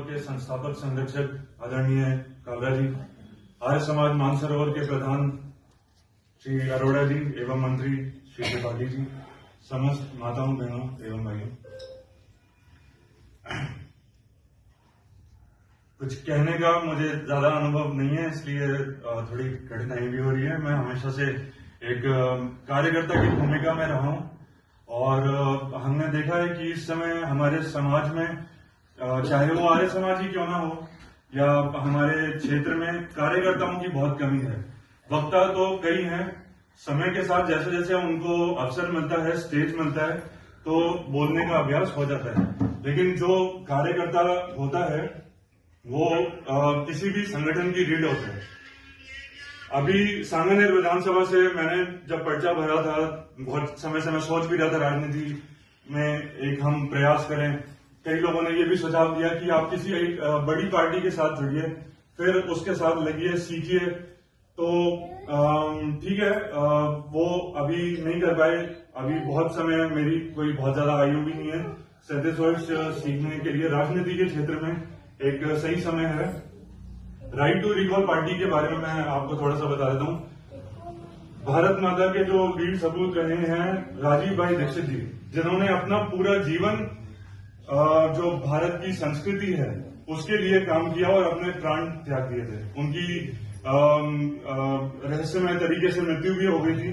के संस्थापक संरक्षक आदरणीय काबरा जी, आर्य समाज मानसरोवर के प्रधान श्री अरोड़ा जी एवं मंत्री श्री त्रिपाठी जी, समस्त माताओं बहनों एवं भाइयों, कुछ कहने का मुझे ज्यादा अनुभव नहीं है, इसलिए थोड़ी कठिनाई भी हो रही है। मैं हमेशा से एक कार्यकर्ता की भूमिका में रहा हूं और हमने देखा है कि इस समय हमारे समाज में, चाहे वो आर्य समाज ही क्यों ना हो या हमारे क्षेत्र में, कार्यकर्ताओं की बहुत कमी है। वक्ता तो कई हैं, समय के साथ जैसे जैसे उनको अवसर मिलता है, स्टेज मिलता है, तो बोलने का अभ्यास हो जाता है, लेकिन जो कार्यकर्ता होता है वो किसी भी संगठन की रीढ़ होता है। अभी सांगनेर विधानसभा से मैंने जब पर्चा भरा था, बहुत समय से मैं सोच भी रहा था राजनीति में एक हम प्रयास करें। कई लोगों ने ये भी सुझाव दिया कि आप किसी एक बड़ी पार्टी के साथ जुड़िए, फिर उसके साथ लगिए, सीखिए। तो ठीक है, वो अभी नहीं कर पाए। अभी बहुत समय, मेरी कोई बहुत ज्यादा आयु भी नहीं है, 37 वर्ष सीखने के लिए राजनीति के क्षेत्र में एक सही समय है। राइट टू रिकॉल पार्टी के बारे में मैं आपको थोड़ा सा बता देता हूं। भारत माता के जो वीर सपूत रहे हैं राजीव भाई दीक्षित जी, जिन्होंने अपना पूरा जीवन जो भारत की संस्कृति है उसके लिए काम किया और अपने प्राण त्याग दिए थे। उनकी रहस्यमय तरीके से मृत्यु भी हो गई थी।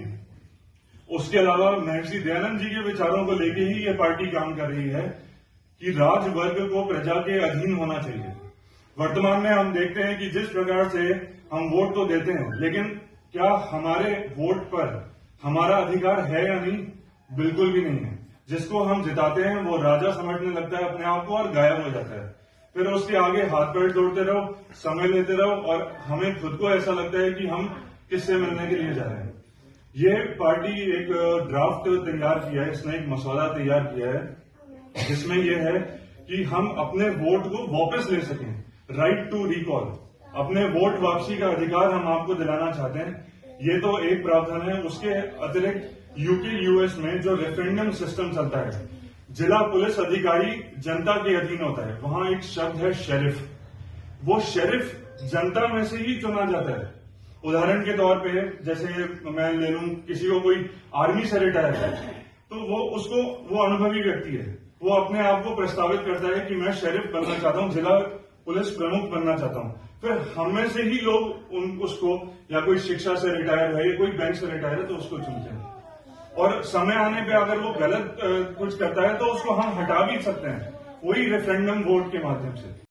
उसके अलावा महर्षि दयानंद जी के विचारों को लेके ही ये पार्टी काम कर रही है कि राजवर्ग को प्रजा के अधीन होना चाहिए। वर्तमान में हम देखते हैं कि जिस प्रकार से हम वोट तो देते हैं, लेकिन क्या हमारे वोट पर हमारा अधिकार है या नहीं? बिल्कुल भी नहीं है। जिसको हम जिताते हैं वो राजा समझने लगता है अपने आप को और गायब हो जाता है। फिर उसके आगे हाथ पैर तोड़ते रहो, समय लेते रहो और हमें खुद को ऐसा लगता है कि हम किससे मिलने के लिए जा रहे हैं। ये पार्टी एक ड्राफ्ट तैयार किया है, इसने एक मसौदा तैयार किया है जिसमें यह है कि हम अपने वोट को वापस ले सकें। राइट टू रिकॉल, अपने वोट वापसी का अधिकार हम आपको दिलाना चाहते हैं। ये तो एक प्रावधान है। उसके अतिरिक्त यूके यूएस में जो रेफरेंडम सिस्टम चलता है, जिला पुलिस अधिकारी जनता के अधीन होता है, वहां एक शब्द है शेरिफ। वो शेरिफ जनता में से ही चुना जाता है। उदाहरण के तौर पे जैसे मैं ले लूं, किसी को कोई आर्मी से रिटायर है तो वो अनुभवी व्यक्ति है, वो अपने आप को प्रस्तावित करता है कि मैं शेरिफ बनना चाहता हूं, जिला पुलिस प्रमुख बनना चाहता हूं। फिर हम में से ही लोग उसको, या कोई शिक्षा से रिटायर है या कोई बैंक से रिटायर है तो उसको चुनते हैं। और समय आने पे अगर वो गलत कुछ करता है तो उसको हम हटा भी सकते हैं, वही रेफरेंडम वोट के माध्यम से।